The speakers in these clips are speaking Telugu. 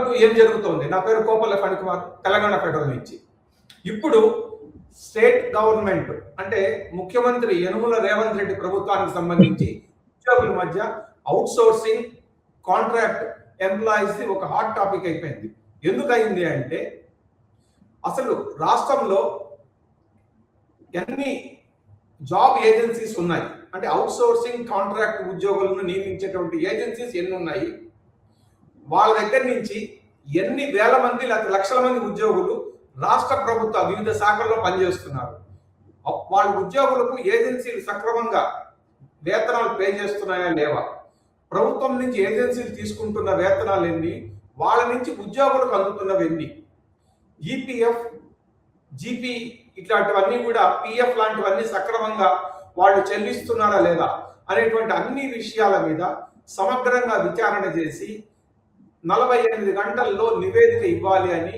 అన్నట్టు ఏం జరుగుతోంది? నా పేరు కోపల్ల ఫణికుమార్, తెలంగాణ ఫెడరల్ నుంచి. ఇప్పుడు స్టేట్ గవర్నమెంట్ అంటే ముఖ్యమంత్రి యనుమల రేవంత్ రెడ్డి ప్రభుత్వానికి సంబంధించి ఉద్యోగుల మధ్య అవుట్ సోర్సింగ్, కాంట్రాక్ట్ ఎంప్లాయీస్ ఒక హాట్ టాపిక్ అయిపోయింది. ఎందుకయింది అంటే అసలు రాష్ట్రంలో ఎన్ని జాబ్ ఏజెన్సీస్ ఉన్నాయి అంటే అవుట్ సోర్సింగ్, కాంట్రాక్ట్ ఉద్యోగులను నియమించేటువంటి ఏజెన్సీస్ ఎన్ని ఉన్నాయి, వాళ్ళ దగ్గర నుంచి ఎన్ని వేల మంది లేకపోతే లక్షల మంది ఉద్యోగులు రాష్ట్ర ప్రభుత్వ వివిధ శాఖల్లో పనిచేస్తున్నారు, వాళ్ళ ఉద్యోగులకు ఏజెన్సీలు సక్రమంగా వేతనాలు పే చేస్తున్నాయా లేవా, ప్రభుత్వం నుంచి ఏజెన్సీలు తీసుకుంటున్న వేతనాలు ఎన్ని, వాళ్ళ నుంచి ఉద్యోగులకు అందుతున్నవి ఎన్ని, ఈపీఎఫ్, జీపీ ఇట్లాంటివన్నీ కూడా పిఎఫ్ లాంటివన్నీ సక్రమంగా వాళ్ళు చెల్లిస్తున్నారా లేదా అనేటువంటి అన్ని విషయాల మీద సమగ్రంగా విచారణ చేసి 48 గంటల్లో నివేదిక ఇవ్వాలి అని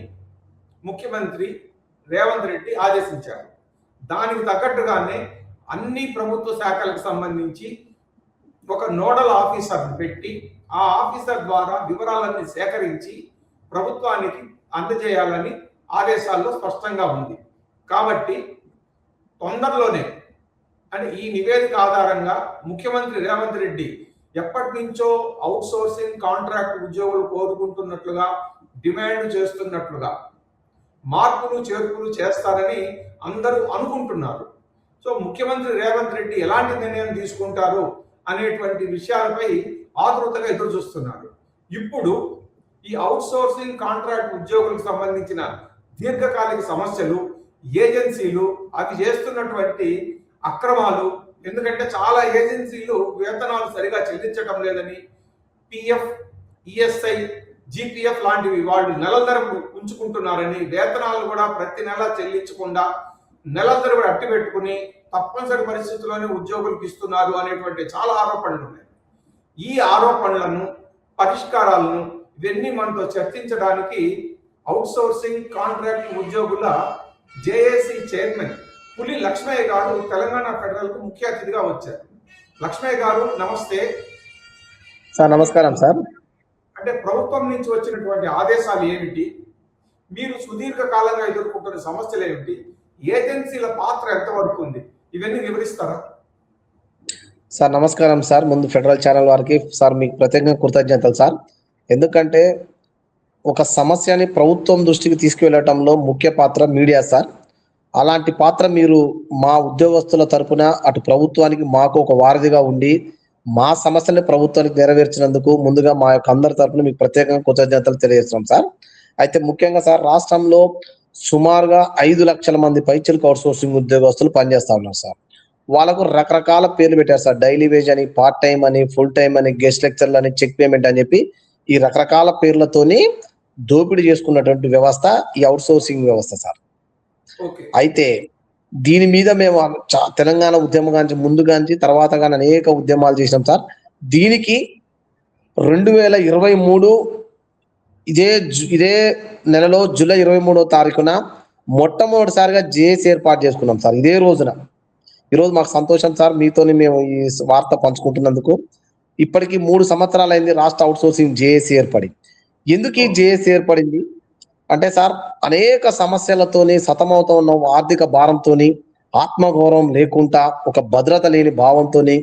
ముఖ్యమంత్రి రేవంత్ రెడ్డి ఆదేశించారు. దానికి తగ్గట్టుగానే అన్ని ప్రభుత్వ శాఖలకు సంబంధించి ఒక నోడల్ ఆఫీసర్ని పెట్టి ఆ ఆఫీసర్ ద్వారా వివరాలన్నీ సేకరించి ప్రభుత్వానికి అందజేయాలని ఆదేశాల్లో స్పష్టంగా ఉంది. కాబట్టి తొందరలోనే అంటే ఈ నివేదిక ఆధారంగా ముఖ్యమంత్రి రేవంత్ రెడ్డి ఎప్పటి నుంచో అవుట్ సోర్సింగ్, కాంట్రాక్ట్ ఉద్యోగులు కోరుకుంటున్నట్లుగా, డిమాండ్ చేస్తున్నట్లుగా మార్పులు చేర్పులు చేస్తారని అందరూ అనుకుంటున్నారు. సో ముఖ్యమంత్రి రేవంత్ రెడ్డి ఎలాంటి నిర్ణయం తీసుకుంటారు అనేటువంటి విషయాలపై ఆతృతగా ఎదురు చూస్తున్నారు. ఇప్పుడు ఈ అవుట్ సోర్సింగ్, కాంట్రాక్ట్ ఉద్యోగులకు సంబంధించిన దీర్ఘకాలిక సమస్యలు, ఏజెన్సీలు అవి చేస్తున్నటువంటి అక్రమాలు, ఎందుకంటే చాలా ఏజెన్సీలు వేతనాలు సరిగా చెల్లించడం లేదని, పిఎఫ్, ఈఎస్ఐ, జీపీఎఫ్ లాంటివి వాళ్ళు నెలల ఉంచుకుంటున్నారని, వేతనాలు కూడా ప్రతి నెల చెల్లించకుండా నెలల తరబడి అట్టి పెట్టుకుని తప్పనిసరి పరిస్థితుల్లోనే ఉద్యోగులకు ఇస్తున్నారు అనేటువంటి చాలా ఆరోపణలు ఉన్నాయి. ఈ ఆరోపణలను, పరిష్కారాలను ఇవన్నీ మనతో చర్చించడానికి అవుట్ సోర్సింగ్, కాంట్రాక్ట్ ఉద్యోగుల జేఏసీ చైర్మన్ పులి లక్ష్మయ్య గారు తెలంగాణ ఫెడరల్ కు ముఖ్య అతిథిగా వచ్చారు. లక్ష్మయ్య గారు నమస్తే సార్. నమస్కారం సార్. అంటే ప్రభుత్వం నుంచి వచ్చినటువంటి ఆదేశాలు ఏమిటి, మీరు సుదీర్ఘ కాలంగా ఎదుర్కొంటున్న సమస్యలు ఏమిటి, ఏజెన్సీల పాత్ర ఎంతవరకు ఉంది, ఇవన్నీ వివరిస్తారా? సార్ నమస్కారం సార్. ముందు ఫెడరల్ ఛానల్ వారికి సార్ మీకు ప్రత్యేకంగా కృతజ్ఞతలు సార్. ఎందుకంటే ఒక సమస్యని ప్రభుత్వం దృష్టికి తీసుకువెళ్ళటంలో ముఖ్య పాత్ర మీడియా సార్. అలాంటి పాత్ర మీరు మా ఉద్యోగస్తుల తరపున అటు ప్రభుత్వానికి మాకు ఒక వారధిగా ఉండి మా సమస్యని ప్రభుత్వానికి నెరవేర్చినందుకు ముందుగా మా యొక్క అందరి తరపున మీకు ప్రత్యేకంగా కృతజ్ఞతలు తెలియజేస్తున్నాం సార్. అయితే ముఖ్యంగా సార్ రాష్ట్రంలో సుమారుగా 5 లక్షల మంది పైచిలకు అవుట్ సోర్సింగ్ ఉద్యోగస్తులు పనిచేస్తా ఉన్నారు సార్. వాళ్ళకు రకరకాల పేర్లు పెట్టారు సార్. డైలీ వేజ్ అని, పార్ట్ టైం అని, ఫుల్ టైం అని, గెస్ట్ లెక్చర్లు అని, చెక్ పేమెంట్ అని చెప్పి ఈ రకరకాల పేర్లతోని దోపిడీ చేసుకున్నటువంటి వ్యవస్థ ఈ అవుట్ సోర్సింగ్ వ్యవస్థ సార్. అయితే దీని మీద మేము తెలంగాణ ఉద్యమం గాంచి ముందుగాంచి తర్వాత కానీ అనేక ఉద్యమాలు చేసినాం సార్. దీనికి 2023 ఇదే నెలలో జూలై 23వ తారీఖున మొట్టమొదటిసారిగా జేఏసీ ఏర్పాటు చేసుకున్నాం సార్. ఇదే రోజున. ఈరోజు మాకు సంతోషం సార్, మీతోని మేము ఈ వార్త పంచుకుంటున్నందుకు. ఇప్పటికి 3 సంవత్సరాలు అయింది రాష్ట్ర అవుట్ సోర్సింగ్ జేఏసీ ఏర్పడి. ఎందుకు ఈ జేఏసీ ఏర్పడింది అంటే సార్, అనేక సమస్యలతోని సతమవుతా ఉన్న ఆర్థిక భారంతోని, ఆత్మగౌరవం లేకుండా, ఒక భద్రత లేని భావంతోని,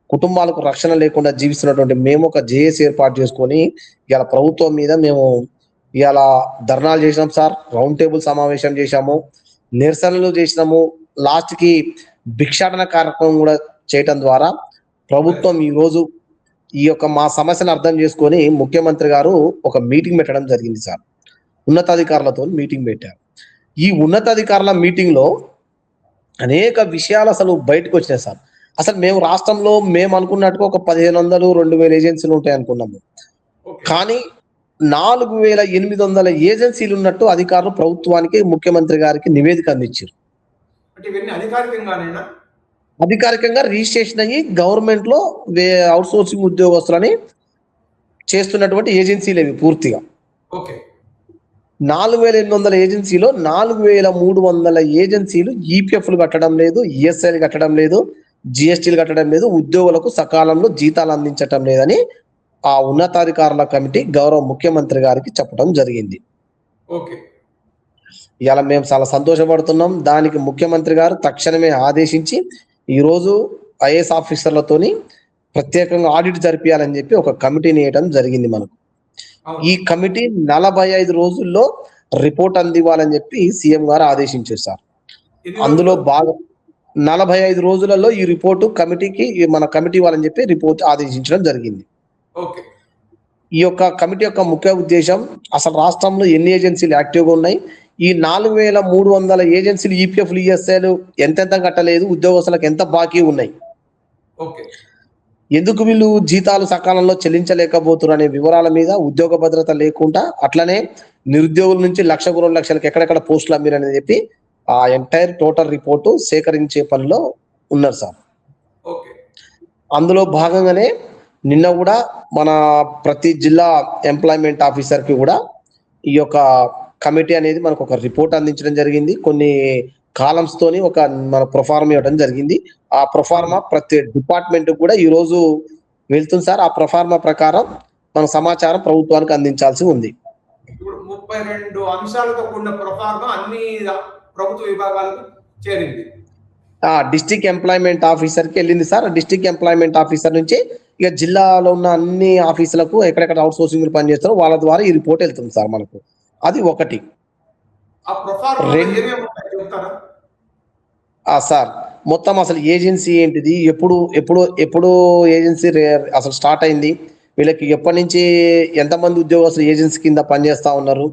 కుటుంబాలకు రక్షణ లేకుండా జీవిస్తున్నటువంటి మేము ఒక జేఏసీ ఏర్పాటు చేసుకొని ఇవాళ ప్రభుత్వం మీద మేము ఇవాళ ధర్నాలు చేసినాం సార్, రౌండ్ టేబుల్ సమావేశం చేశాము, నిరసనలు చేసినాము, లాస్ట్ కి భిక్షాటన కార్యక్రమం కూడా చేయటం ద్వారా ప్రభుత్వం ఈ రోజు ఈ యొక్క మా సమస్యను అర్థం చేసుకొని ముఖ్యమంత్రి గారు ఒక మీటింగ్ పెట్టడం జరిగింది సార్. ఉన్నతాధికారులతో మీటింగ్ పెట్టారు. ఈ ఉన్నతాధికారుల మీటింగ్ లో అనేక విషయాలు అసలు బయటకు వచ్చినాయి సార్. అసలు మేము రాష్ట్రంలో మేము అనుకున్నట్టుగా ఒక 1500-2000 ఏజెన్సీలు ఉంటాయి అనుకున్నాము. కానీ 4800 ఏజెన్సీలు ఉన్నట్టు అధికారులు ప్రభుత్వానికి, ముఖ్యమంత్రి గారికి నివేదిక అందించారు. అధికారికంగా రిజిస్ట్రేషన్ అయ్యి గవర్నమెంట్ లో అవుట్ సోర్సింగ్ ఉద్యోగస్తులని చేస్తున్నటువంటి ఏజెన్సీలు ఇవి పూర్తిగా. 4800 ఏజెన్సీలో 4300 ఏజెన్సీలు ఈపీఎఫ్లు కట్టడం లేదు, ఈఎస్ఐలు కట్టడం లేదు, జిఎస్టీలు కట్టడం లేదు, ఉద్యోగులకు సకాలంలో జీతాలు అందించటం లేదని ఆ ఉన్నతాధికారుల కమిటీ గౌరవ ముఖ్యమంత్రి గారికి చెప్పడం జరిగింది. ఓకే. ఇవాళ మేము చాలా సంతోషపడుతున్నాం. దానికి ముఖ్యమంత్రి గారు తక్షణమే ఆదేశించి ఈరోజు ఐఏఎస్ ఆఫీసర్లతోని ప్రత్యేకంగా ఆడిట్ జరిపియాలని చెప్పి ఒక కమిటీని వేయడం జరిగింది మనకు. ఈ అవును. కమిటీ 45 రోజుల్లో రిపోర్ట్ అందివ్వాలని చెప్పి సీఎం గారు ఆదేశించారు సార్. ఎన్ని అందులో రోజులు? భాగం 45 రోజులలో ఈ రిపోర్టు కమిటీకి మన కమిటీ ఇవ్వాలని చెప్పి రిపోర్ట్ ఆదేశించడం జరిగింది. ఓకే. ఈ యొక్క కమిటీ యొక్క ముఖ్య ఉద్దేశం అసలు రాష్ట్రంలో ఎన్ని ఏజెన్సీలు యాక్టివ్గా ఉన్నాయి, ఈ 4300 ఏజెన్సీలు ఈపీఎఫ్లు ఈఎస్ఐలు ఎంతెంత కట్టలేదు, ఉద్యోగస్తులకు ఎంత బాకీ ఉన్నాయి, ఓకే. ఎందుకు వీళ్ళు జీతాలు సకాలంలో చెల్లించలేకపోతున్నారు అనే వివరాల మీద, ఉద్యోగ భద్రత లేకుండా అట్లనే నిరుద్యోగుల నుంచి 1,00,000 2 లక్షలకు ఎక్కడెక్కడ పోస్టులు అమ్మిరని చెప్పి ఆ ఎంటైర్ టోటల్ రిపోర్టు సేకరించే పనిలో ఉన్నారు సార్. ఓకే. అందులో భాగంగానే నిన్న కూడా మన ప్రతి జిల్లా ఎంప్లాయ్మెంట్ ఆఫీసర్ కి కూడా ఈ యొక్క కమిటీ అనేది మనకు ఒక రిపోర్ట్ అందించడం జరిగింది. కొన్ని కాలమ్స్ తోని ఒక మన ప్రొఫార్మా ఇవ్వడం జరిగింది. ఆ ప్రొఫార్మా ప్రతి డిపార్ట్మెంట్ కూడా ఈ రోజు వెళ్తుంది సార్. ఆ ప్రొఫార్మా ప్రకారం మన సమాచారం ప్రభుత్వానికి అందించాల్సి ఉంది. ఇప్పుడు 32 అంశాలతో కూడిన ప్రొఫార్మా అన్ని ప్రభుత్వ విభాగాలకు చేరింది. డిస్ట్రిక్ట్ ఎంప్లాయ్మెంట్ ఆఫీసర్ కి వెళ్ళింది సార్. డిస్ట్రిక్ట్ ఎంప్లాయ్మెంట్ ఆఫీసర్ నుంచి ఇక జిల్లాలో ఉన్న అన్ని ఆఫీసులకు ఎక్కడెక్కడ అవుట్ సోర్సింగ్ పనిచేస్తారో వాళ్ళ ద్వారా ఈ రిపోర్ట్ వెళ్తుంది సార్ మనకు. అది ఒకటి. ఆ ప్రొఫార్మాలో రెండు ఏమేమి ఉంటాయి చెప్తారా? సార్ మొత్తం అసలు ఏజెన్సీ ఏంటిది, ఎప్పుడు ఎప్పుడు ఎప్పుడు ఏజెన్సీ అసలు స్టార్ట్ అయింది, వీళ్ళకి ఎప్పటి నుంచి ఎంతమంది ఉద్యోగస్తులు ఏజెన్సీ కింద పనిచేస్తా ఉన్నారు,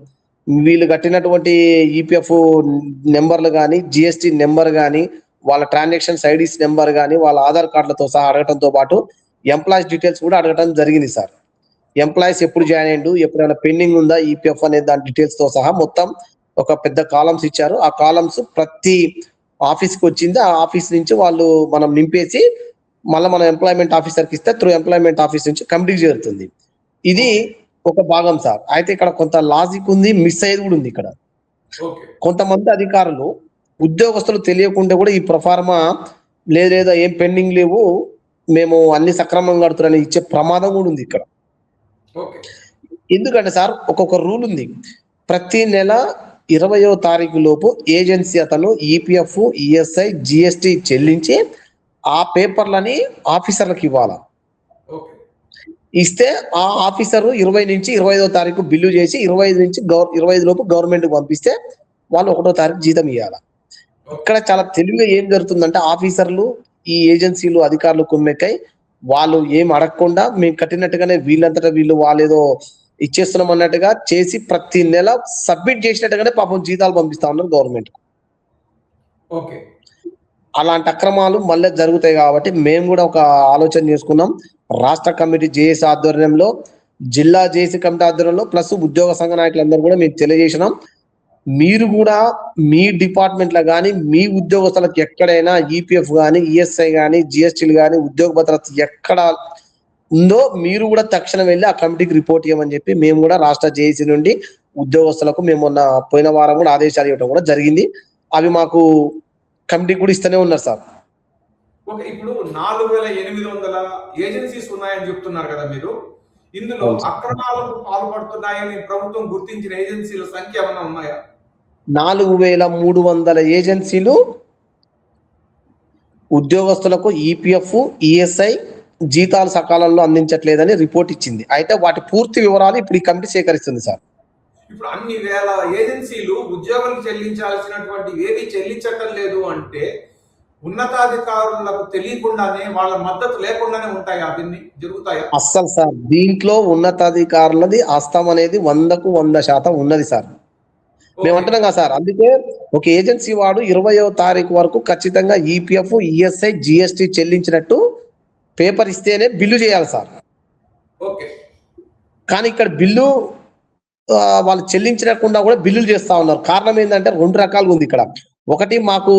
వీళ్ళు కట్టినటువంటి ఈపీఎఫ్ నెంబర్లు కానీ, జిఎస్టి నెంబర్ కానీ, వాళ్ళ ట్రాన్సాక్షన్స్ ఐడీస్ నెంబర్ కానీ, వాళ్ళ ఆధార్ కార్డులతో సహా అడగటంతో పాటు ఎంప్లాయీస్ డీటెయిల్స్ కూడా అడగటం జరిగింది సార్. ఎంప్లాయీస్ ఎప్పుడు జాయిన్ అయ్యిండు, ఎప్పుడైనా పెండింగ్ ఉందా ఈపీఎఫ్ అనే దాని డీటెయిల్స్ తో సహా మొత్తం ఒక పెద్ద కాలమ్స్ ఇచ్చారు. ఆ కాలమ్స్ ప్రతి ఆఫీస్కి వచ్చింది. ఆ ఆఫీస్ నుంచి వాళ్ళు మనం నింపేసి మళ్ళీ మనం ఎంప్లాయ్మెంట్ ఆఫీసర్కి ఇస్తే త్రూ ఎంప్లాయ్మెంట్ ఆఫీస్ నుంచి కమిటీకి చేరుతుంది. ఇది ఒక భాగం సార్. అయితే ఇక్కడ కొంత లాజిక్ ఉంది, మిస్ అయ్యేది కూడా ఉంది. ఇక్కడ ఓకే. కొంతమంది అధికారులు ఉద్యోగస్తులు తెలియకుండా కూడా ఈ ప్రొఫార్మా లేదా ఏం పెండింగ్ లేవు, మేము అన్ని సక్రమంగా కడుతున్నారని ఇచ్చే ప్రమాదం కూడా ఉంది ఇక్కడ. ఓకే. ఎందుకంటే సార్ ఒక్కొక్క రూల్ ఉంది. ప్రతి నెల 20వ తారీఖు లోపు ఏజెన్సీ అతను ఈపీఎఫ్, ఈఎస్ఐ, జిఎస్టి చెల్లించి ఆ పేపర్లని ఆఫీసర్లకు ఇవ్వాలా. ఓకే. ఇస్తే ఆ ఆఫీసర్ 20 నుంచి 25వ తారీఖు బిల్లు చేసి 25 నుంచి 25 లోపు గవర్నమెంట్ కి పంపిస్తే వాళ్ళు 1వ తారీఖు జీతం ఇవ్వాలా. ఇక్కడ చాలా తెలివిగా ఏం జరుగుతుందంటే ఆఫీసర్లు ఈ ఏజెన్సీలు అధికారులు కుమ్మెక్కై వాళ్ళు ఏం అడగకుండా మేము కట్టినట్టుగానే వీళ్ళంతటా వీళ్ళు వాళ్ళేదో ఇచ్చేస్తున్నాం అన్నట్టుగా చేసి ప్రతి నెల సబ్మిట్ చేసినట్టుగానే పాపం జీతాలు పంపిస్తా ఉన్నారు గవర్నమెంట్. ఓకే. అలాంటి అక్రమాలు మళ్ళీ జరుగుతాయి కాబట్టి మేము కూడా ఒక ఆలోచన చేసుకున్నాం. రాష్ట్ర కమిటీ జేఏసీ ఆధ్వర్యంలో, జిల్లా జేఏసీ కమిటీ ఆధ్వర్యంలో ప్లస్ ఉద్యోగ సంఘ నాయకులందరూ కూడా మేము తెలియజేసినాం. మీరు కూడా మీ డిపార్ట్మెంట్ లో కానీ మీ ఉద్యోగస్తులకు ఎక్కడైనా ఈపీఎఫ్ కానీ, ఈఎస్ఐ కానీ, జిఎస్టీలు కానీ, ఉద్యోగ భద్రత ఎక్కడ ఉందో మీరు కూడా తక్షణం వెళ్ళి ఆ కమిటీకి రిపోర్ట్ ఇవ్వమని చెప్పి మేము కూడా రాష్ట్ర జేఏసీ నుండి ఉద్యోగస్తులకు మేము మొన్న పోయిన వారం కూడా ఆదేశాలు ఇవ్వడం కూడా జరిగింది. అవి మాకు కమిటీ కూడా ఇస్తూనే ఉన్నారు సార్. ఓకే. ఇప్పుడు 4800 ఏజెన్సీస్ ఉన్నాయని చెప్తున్నారు కదా మీరు. ఇందులో అక్రమాలకు పాల్పడుతున్నాయని ప్రభుత్వం గుర్తించిన ఏజెన్సీల సంఖ్య ఏమైనా ఉన్నాయా? 4300 ఏజెన్సీలు ఉద్యోగస్తులకు ఈపీఎఫ్, ఈఎస్ఐ జీతాలు సకాలంలో అందించట్లేదని రిపోర్ట్ ఇచ్చింది. అయితే వాటి పూర్తి వివరాలు ఇప్పుడు ఈ కమిటీ సేకరిస్తుంది సార్. ఇప్పుడు అన్ని వేల ఏజెన్సీలు ఉద్యోగులకు చెల్లించాల్సినటువంటి ఏది చెల్లించటం లేదు అంటే ఉన్నతాధికారులకు తెలియకుండానే వాళ్ళ మద్దతు లేకుండానే ఉంటాయి, అవన్నీ జరుగుతాయా? అస్సలు సార్ దీంట్లో ఉన్నతాధికారులది హస్తం అనేది 100కు 100% ఉన్నది సార్. మేము అంటున్నాం కదా సార్, అందుకే ఒక ఏజెన్సీ వాడు 20వ తారీఖు వరకు ఖచ్చితంగా ఈపీఎఫ్, ఈఎస్ఐ, జిఎస్టి చెల్లించినట్టు పేపర్ ఇస్తేనే బిల్లు చేయాలి సార్. ఓకే. కానీ ఇక్కడ బిల్లు వాళ్ళు చెల్లించకుండా కూడా బిల్లులు చేస్తా ఉన్నారు. కారణం ఏంటంటే 2 రకాలుగా ఉంది ఇక్కడ. ఒకటి, మాకు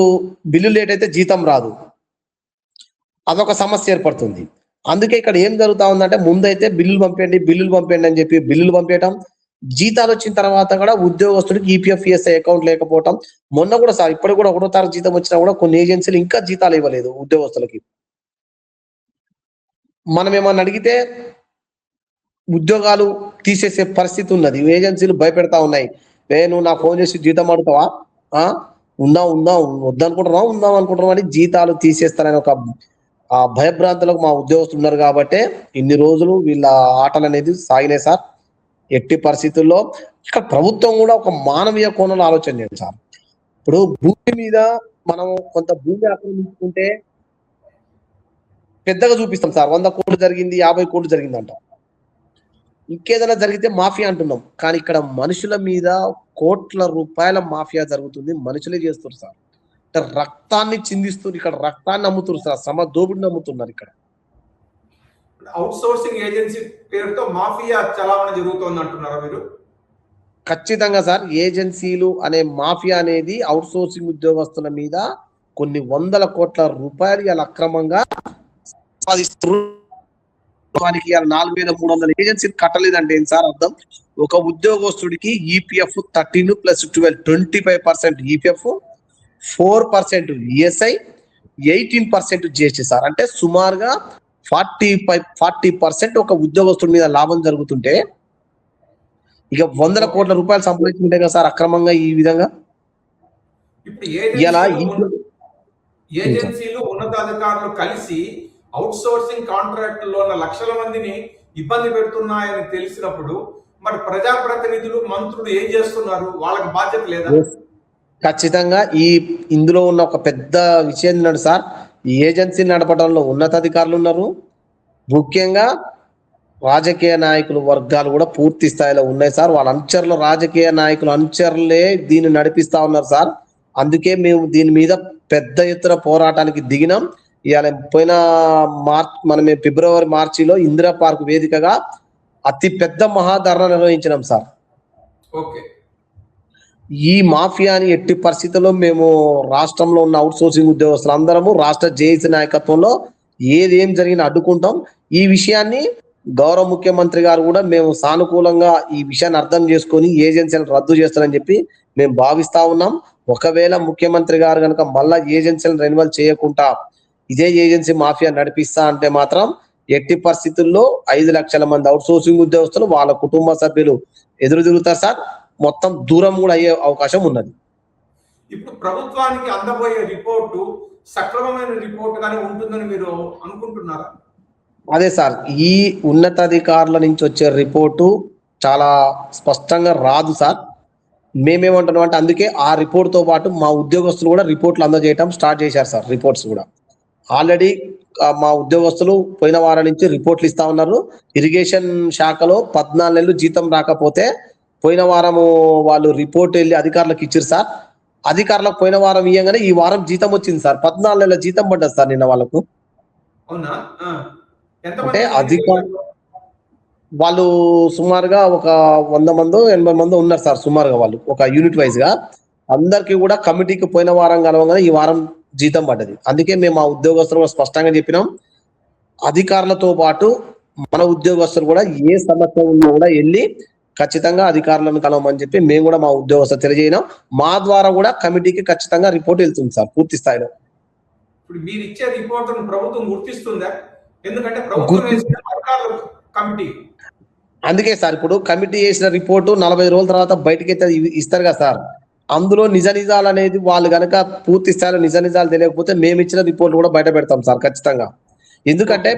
బిల్లు లేట్ అయితే జీతం రాదు, అదొక సమస్య ఏర్పడుతుంది. అందుకే ఇక్కడ ఏం జరుగుతా ఉందంటే ముందైతే బిల్లులు పంపేయండి అని చెప్పి బిల్లులు పంపేయటం, జీతాలు వచ్చిన తర్వాత కూడా ఉద్యోగస్తుడికి ఈపీఎఫ్, ఈఎస్ఐ అకౌంట్ లేకపోవటం. మొన్న కూడా సార్ ఇప్పుడు కూడా 1వ తారీఖు జీతం వచ్చినా కూడా కొన్ని ఏజెన్సీలు ఇంకా జీతాలు ఇవ్వలేదు ఉద్యోగస్తులకి. మనం ఏమన్నా అడిగితే ఉద్యోగాలు తీసేసే పరిస్థితి ఉన్నది. ఏజెన్సీలు భయపెడతా ఉన్నాయి. నువ్వు నా ఫోన్ చేసి జీతం అడుగుతావా, ఆ ఉందాం వద్దనుకుంటున్నావా, ఉందాం అనుకుంటున్నావా అని జీతాలు తీసేస్తారని ఒక భయభ్రాంతులకు మా ఉద్యోగస్తులు ఉన్నారు కాబట్టి ఇన్ని రోజులు వీళ్ళ ఆటలు అనేది సాగినాయి సార్. ఎట్టి పరిస్థితుల్లో ఇక్కడ ప్రభుత్వం కూడా ఒక మానవీయ కోణంలో ఆలోచన చేయండి సార్. ఇప్పుడు భూమి మీద మనం కొంత భూమి ఆక్రమించుకుంటే పెద్దగా చూపిస్తాం సార్, 100 కోట్లు జరిగింది, 50 కోట్లు జరిగింది అంట. ఇంకేదైనా జరిగితే మాఫియా అంటున్నాం, కానీ ఇక్కడ మనుషుల మీద కోట్ల రూపాయల మాఫియా జరుగుతుంది. మనుషులే చేస్తున్నారు సార్. అంటే రక్తాన్ని చిందిస్తున్నారు, ఇక్కడ రక్తాన్ని అమ్ముతున్నారు సార్, సమ దోపిడిని అమ్ముతున్నారు ఇక్కడ. అవుట్ సోర్సింగ్ ఏజెన్సీ పేరుతో మాఫియా చలామణి జరుగుతోంది అంటున్నారా మీరు? ఖచ్చితంగా సార్. ఏజెన్సీలు అనే మాఫియా అనేది అవుట్ సోర్సింగ్ ఉద్యోగస్తుల మీద కొన్ని వందల కోట్ల రూపాయలు ఇలా అక్రమంగా సంపాదిస్తున్నారు. 4300 ఏజెన్సీలు కట్టలేదంటే ఏం సార్ అర్థం? ఒక ఉద్యోగస్తుడికి EPF 13 + 12 25% EPF, 4% ESI, 18% GST sir. అంటే సుమారుగా 40% ఒక ఉద్యోగస్తుడి మీద లాభం జరుగుతుంటే ఇక వందల కోట్ల రూపాయలు సంపాదించుకుంటే కదా సార్ అక్రమంగా ఈ విధంగా. ఇప్పుడు ఇలా ఏజెన్సీలు ఉన్నతాధికారులు కలిసి అవుట్ సోర్సింగ్ కాంట్రాక్టుల్లో ఉన్న లక్షల మందిని ఇబ్బంది పెడుతున్నాయని తెలిసినప్పుడు మరి ప్రజాప్రతినిధులు, మంత్రులు ఏం చేస్తున్నారు? వాళ్ళకి బాధ్యత లేదా? ఖచ్చితంగా ఇందులో ఉన్న ఒక పెద్ద విషయం ఏంటంటే సార్, ఈ ఏజెన్సీ నడపడంలో ఉన్నతాధికారులు ఉన్నారు, ముఖ్యంగా రాజకీయ నాయకులు వర్గాలు కూడా పూర్తి స్థాయిలో ఉన్నాయి సార్. వాళ్ళ అనుచరులు, రాజకీయ నాయకులు అనుచరులే దీన్ని నడిపిస్తా ఉన్నారు సార్. అందుకే మేము దీని మీద పెద్ద ఎత్తున పోరాటానికి దిగినాం. ఇవాళ పోయిన ఫిబ్రవరి మార్చిలో ఇందిరా పార్క్ వేదికగా అతి పెద్ద మహాధరణ నిర్వహించినాం సార్. ఓకే. ఈ మాఫియాని ఎట్టి పరిస్థితుల్లో మేము రాష్ట్రంలో ఉన్న అవుట్ సోర్సింగ్ ఉద్యోగస్తులు అందరము రాష్ట్ర జేఏసీ నాయకత్వంలో ఏం జరిగినా అడ్డుకుంటాం. ఈ విషయాన్ని గౌరవ ముఖ్యమంత్రి గారు కూడా మేము సానుకూలంగా ఈ విషయాన్ని అర్థం చేసుకొని ఏజెన్సీలను రద్దు చేస్తారని చెప్పి మేము భావిస్తా ఉన్నాం. ఒకవేళ ముఖ్యమంత్రి గారు కనుక మళ్ళా ఏజెన్సీలను రెన్యువల్ చేయకుండా ఇదే ఏజెన్సీ మాఫియా నడిపిస్తా అంటే మాత్రం ఎట్టి పరిస్థితుల్లో 5 లక్షల మంది అవుట్ సోర్సింగ్ ఉద్యోగస్తులు, వాళ్ళ కుటుంబ సభ్యులు ఎదురు తిరుగుతారు సార్. మొత్తం దూరం కూడా అయ్యే అవకాశం ఉన్నది. ఇప్పుడు ప్రభుత్వానికి అందబోయే రిపోర్టు సక్రమమైన రిపోర్ట్ గానే ఉంటుందని మీరు అనుకుంటున్నారా? అదే సార్, ఈ ఉన్నతాధికారుల నుంచి వచ్చే రిపోర్టు చాలా స్పష్టంగా రాదు సార్. మేమేమంటున్నాం అంటే అందుకే ఆ రిపోర్ట్ తో పాటు మా ఉద్యోగస్తులు కూడా రిపోర్ట్లు అందజేయటం స్టార్ట్ చేశారు సార్. రిపోర్ట్స్ కూడా ఆల్రెడీ మా ఉద్యోగస్తులు పోయిన వారం నుంచి రిపోర్ట్లు ఇస్తా ఉన్నారు. ఇరిగేషన్ శాఖలో 14 నెలలు జీతం రాకపోతే పోయిన వారము వాళ్ళు రిపోర్ట్ వెళ్ళి అధికారులకు ఇచ్చారు సార్. అధికారులకు పోయిన వారం ఇయ్యగానే ఈ వారం జీతం వచ్చింది సార్. 14 నెలల జీతం పడ్డది సార్ నిన్న వాళ్ళకు. అవునా? అంటే వాళ్ళు సుమారుగా ఒక 100 మందో 80 మందో ఉన్నారు సార్ సుమారుగా. వాళ్ళు ఒక యూనిట్ వైజ్ గా అందరికి కూడా కమిటీకి పోయిన వారం కలవగానే ఈ వారం జీతం పడ్డది. అందుకే మేము ఆ ఉద్యోగస్తులు స్పష్టంగా చెప్పినాం, అధికారులతో పాటు మన ఉద్యోగస్తులు కూడా ఏ సమస్య ఉన్నా కూడా వెళ్ళి ఖచ్చితంగా అధికారులను కలవమని చెప్పి మేము కూడా మా ఉద్యోగస్తులు తెలియజేయడం. మా ద్వారా కూడా కమిటీకి ఖచ్చితంగా రిపోర్ట్ వెళ్తుంది సార్ పూర్తి స్థాయిలో. ఇప్పుడు మీరు ఇచ్చే రిపోర్ట్ ప్రభుత్వం గుర్తిస్తుందా? ఎందుకంటే ప్రభుత్వం కమిటీ, అందుకే సార్ ఇప్పుడు కమిటీ చేసిన రిపోర్టు 40 రోజుల తర్వాత బయటకి ఇస్తారు కదా సార్. అందులో నిజ నిజాలు అనేది వాళ్ళు కనుక పూర్తి స్థాయిలో నిజ నిజాలు తెలియకపోతే మేము ఇచ్చిన రిపోర్ట్ కూడా బయట పెడతాం సార్ ఖచ్చితంగా. ఎందుకంటే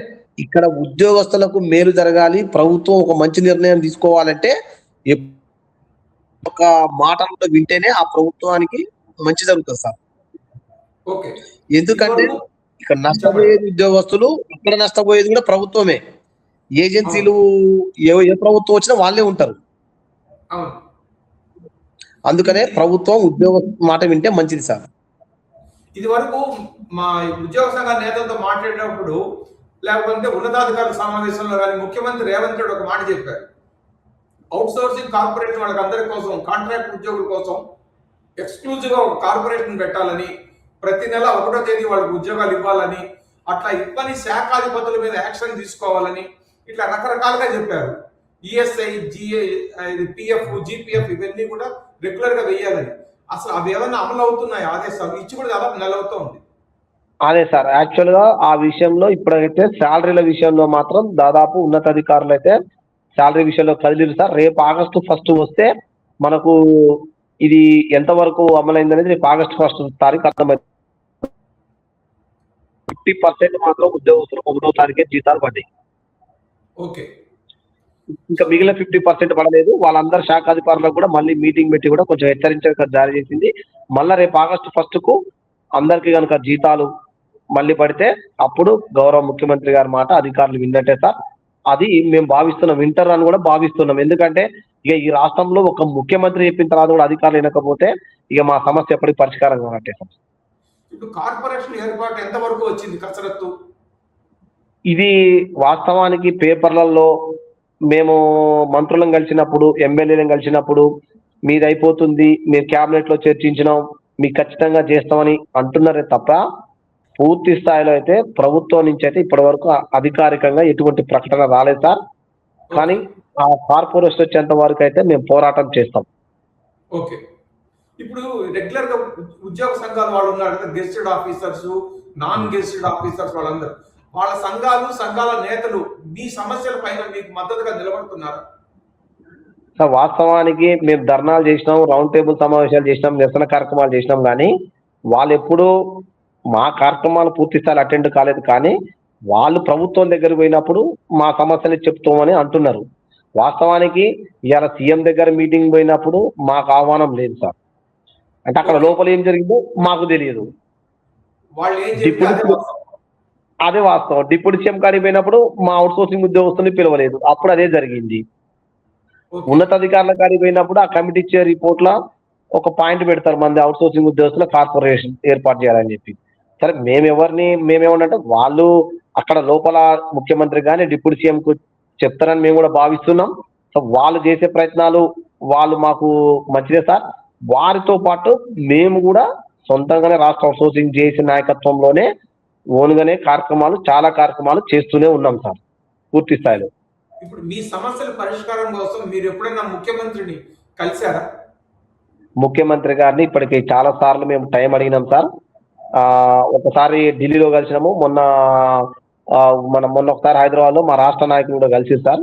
ఇక్కడ ఉద్యోగస్తులకు మేలు జరగాలి, ప్రభుత్వం ఒక మంచి నిర్ణయం తీసుకోవాలంటే ఒక మాటలు వింటేనే ఆ ప్రభుత్వానికి మంచి జరుగుతుంది సార్. ఓకే. ఎందుకంటే ఇక్కడ నష్టపోయేది ఉద్యోగస్తులు, ఇక్కడ నష్టపోయేది కూడా ప్రభుత్వమే. ఏజెన్సీలు ఏ ప్రభుత్వం వచ్చినా వాళ్ళే ఉంటారు. అందుకనే ప్రభుత్వం ఉద్యోగ మాట వింటే మంచిది సార్. ఇది వరకు మా ఉద్యోగ సంఘ నేతలతో మాట్లాడినప్పుడు లేకపోతే ఉన్నతాధికారుల సమావేశంలో కానీ ముఖ్యమంత్రి రేవంత్ రెడ్డి ఒక మాట చెప్పారు. అవుట్ సోర్సింగ్ కార్పొరేషన్ వాళ్ళకి అందరి కోసం, కాంట్రాక్ట్ ఉద్యోగుల కోసం ఎక్స్క్లూజివ్ గా ఒక కార్పొరేషన్ పెట్టాలని, ప్రతి నెల 1వ తేదీ వాళ్ళకి ఉద్యోగాలు ఇవ్వాలని, అట్లా ఇవ్వని శాఖాధిపతుల మీద యాక్షన్ తీసుకోవాలని ఇట్లా రకరకాలుగా చెప్పారు. ఈఎస్ఐ, పిఎఫ్, జిపిఎఫ్ ఇవన్నీ కూడా రెగ్యులర్ గా వెయ్యాలని. అసలు అవి ఏమైనా అమలు అవుతున్నాయి? ఆదేశాలు ఇచ్చి కూడా దాదాపు నెల అవుతుంది. అదే సార్, యాక్చువల్ గా ఆ విషయంలో ఇప్పుడైతే శాలరీల విషయంలో మాత్రం దాదాపు ఉన్నతాధికారులు అయితే శాలరీ విషయంలో కదిలిరు సార్. రేపు ఆగస్టు 1 వస్తే మనకు ఇది ఎంతవరకు అమలైంది అనేది రేపు ఆగస్టు 1 తారీఖు అర్థమైంది. 50% మాత్రం ఉద్యోగస్తులు 1వ తారీఖే జీతాలు పడ్డాయి. ఓకే. ఇంకా మిగిలిన 50% పడలేదు. వాళ్ళందరూ శాఖాధికారులకు కూడా మళ్ళీ మీటింగ్ పెట్టి కూడా కొంచెం హెచ్చరించక జారీ చేసింది. మళ్ళా రేపు ఆగస్టు 1కు అందరికీ కనుక జీతాలు మళ్ళీ పడితే అప్పుడు గౌరవ ముఖ్యమంత్రి గారి మాట అధికారులు విన్నట్టే సార్. అది మేము భావిస్తున్నాం, వింటర్ అని కూడా భావిస్తున్నాం. ఎందుకంటే ఇక ఈ రాష్ట్రంలో ఒక ముఖ్యమంత్రి చెప్పిన తర్వాత కూడా అధికారులు వినకపోతే ఇక మా సమస్య ఎప్పటికీ పరిష్కారం కానట్టే సార్. ఇప్పుడు కార్పొరేషన్ ఏర్పాటు ఎంతవరకు వచ్చింది కసరత్తు? ఇది వాస్తవానికి పేపర్లలో మేము మంత్రులను కలిసినప్పుడు, ఎమ్మెల్యేలను కలిసినప్పుడు మీది అయిపోతుంది, మీరు క్యాబినెట్ లో చర్చించినాం, మీకు ఖచ్చితంగా చేస్తామని అంటున్నారే తప్ప పూర్తి స్థాయిలో అయితే ప్రభుత్వం నుంచి అయితే ఇప్పటి వరకు అధికారికంగా ఎటువంటి ప్రకటన రాలేదు సార్. కానీ ఆ కార్పొరేషన్ వచ్చేంత వరకు అయితే మేము పోరాటం చేస్తాం. ఓకే. ఇప్పుడు రెగ్యులర్ గా ఉద్యోగ సంఘాలు వాళ్ళు ఉన్నారు కదా, గెస్టెడ్ ఆఫీసర్స్, నాన్ గెస్టెడ్ ఆఫీసర్స్, వాళ్ళందరూ వాళ్ళ సంఘాల నేతలు మీ సమస్యల పైన మీకు మద్దతుగా నిలబడుతున్నారు? సార్ వాస్తవానికి మేము ధర్నాలు చేసినాం, రౌండ్ టేబుల్ సమావేశాలు చేసినాం, నిరసన కార్యక్రమాలు చేసినాం, కానీ వాళ్ళు ఎప్పుడూ మా కార్యక్రమాలు పూర్తి స్థాయిలో అటెండ్ కాలేదు. కానీ వాళ్ళు ప్రభుత్వం దగ్గరికి పోయినప్పుడు మా సమస్యలు చెప్తామని అంటున్నారు. వాస్తవానికి ఇవాళ సీఎం దగ్గర మీటింగ్ పోయినప్పుడు మాకు ఆహ్వానం లేదు సార్. అంటే అక్కడ లోపల ఏం జరిగిందో మాకు తెలియదు. వాళ్ళు ఏం చెప్తే అదే వాస్తవం. డిప్యూటీ సీఎం కాడికి పోయినప్పుడు మా అవుట్ సోర్సింగ్ ఉద్యోగస్తుని పిలవలేదు, అప్పుడు అదే జరిగింది. ఉన్నతాధికారుల కాడికి పోయినప్పుడు ఆ కమిటీ ఇచ్చే రిపోర్ట్ లో ఒక పాయింట్ పెడతారు, మంది అవుట్ సోర్సింగ్ ఉద్యోగస్తుల కార్పొరేషన్ ఏర్పాటు చేయాలని చెప్పి. సరే మేమేమంటే వాళ్ళు అక్కడ లోపల ముఖ్యమంత్రి కానీ డిప్యూటీ సీఎం కు చెప్తారని మేము కూడా భావిస్తున్నాం. సో వాళ్ళు చేసే ప్రయత్నాలు వాళ్ళు మాకు మంచిదే సార్. వారితో పాటు మేము కూడా సొంతంగానే రాష్ట్ర అవుట్ సోర్సింగ్ చేసే నాయకత్వంలోనే ఓన్గానే చాలా కార్యక్రమాలు చేస్తూనే ఉన్నాం సార్ పూర్తి స్థాయిలో. ఇప్పుడు మీ సమస్యల పరిష్కారం కోసం మీరు ఎప్పుడైనా ముఖ్యమంత్రిని కలిశారా? ముఖ్యమంత్రి గారిని ఇప్పటికి చాలా సార్లు మేము టైం అడిగినాం సార్. ఒకసారి ఢిల్లీలో కలిసినాము, మొన్న ఒకసారి హైదరాబాద్ లో మా రాష్ట్ర నాయకులు కూడా కలిసి సార్.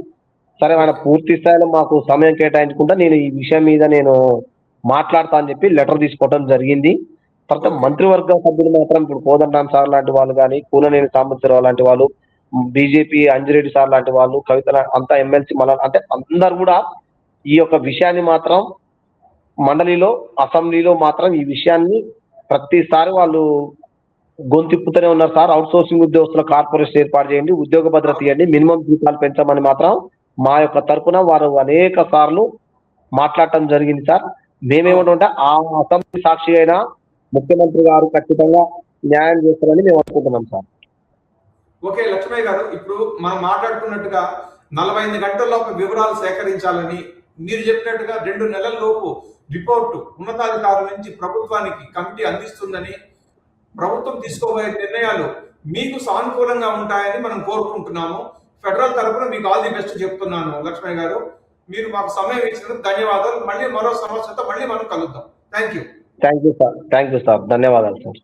సరే ఆయన పూర్తి స్థాయిలో మాకు సమయం కేటాయించుకుంటా నేను ఈ విషయం మీద నేను మాట్లాడతా అని చెప్పి లెటర్ తీసుకోవడం జరిగింది. తర్వాత మంత్రివర్గ సభ్యులు మాత్రం ఇప్పుడు కోదండరాం సార్ లాంటి వాళ్ళు కానీ, కూననేని సాంబశివరావు లాంటి వాళ్ళు, బీజేపీ అంజిరెడ్డి సార్ లాంటి వాళ్ళు, కవిత అంతా ఎమ్మెల్సీ అంటే అందరు కూడా ఈ యొక్క విషయాన్ని మాత్రం మండలిలో అసెంబ్లీలో మాత్రం ఈ విషయాన్ని ప్రతిసారి వాళ్ళు గొంతిప్పుతూనే ఉన్నారు సార్. అవుట్ సోర్సింగ్ ఉద్యోగస్తుల కార్పొరేషన్ ఏర్పాటు చేయండి, ఉద్యోగ భద్రత ఇవ్వండి, మినిమం జీతాలు పెంచమని మాత్రం మా యొక్క తరఫున వారు అనేక సార్లు మాట్లాడటం జరిగింది సార్. మేమేమంటే ఆ అసెంబ్లీ సాక్షి అయినా ముఖ్యమంత్రి గారు ఖచ్చితంగా న్యాయం చేస్తారని మేము అనుకుంటున్నాం సార్. ఓకే లక్ష్మయ్య గారు, ఇప్పుడు మనం మాట్లాడుకున్నట్టుగా 48 గంటల్లోపు వివరాలు సేకరించాలని, మీరు చెప్పినట్టుగా 2 నెలల లోపు రిపోర్టు ఉన్నతాధికారుల నుంచి ప్రభుత్వానికి కమిటీ అందిస్తుందని, ప్రభుత్వం తీసుకోబోయే నిర్ణయాలు మీకు సానుకూలంగా ఉంటాయని మనం కోరుకుంటున్నాము. ఫెడరల్ తరఫున మీకు ఆల్ ది బెస్ట్ చెప్తున్నాను లక్ష్మయ్య గారు. మీరు మాకు సమయం ఇచ్చినందుకు ధన్యవాదాలు. మళ్ళీ మరో సమస్యతో మళ్ళీ మనం కలుద్దాం. Thank you sir. ధన్యవాదాలు సార్.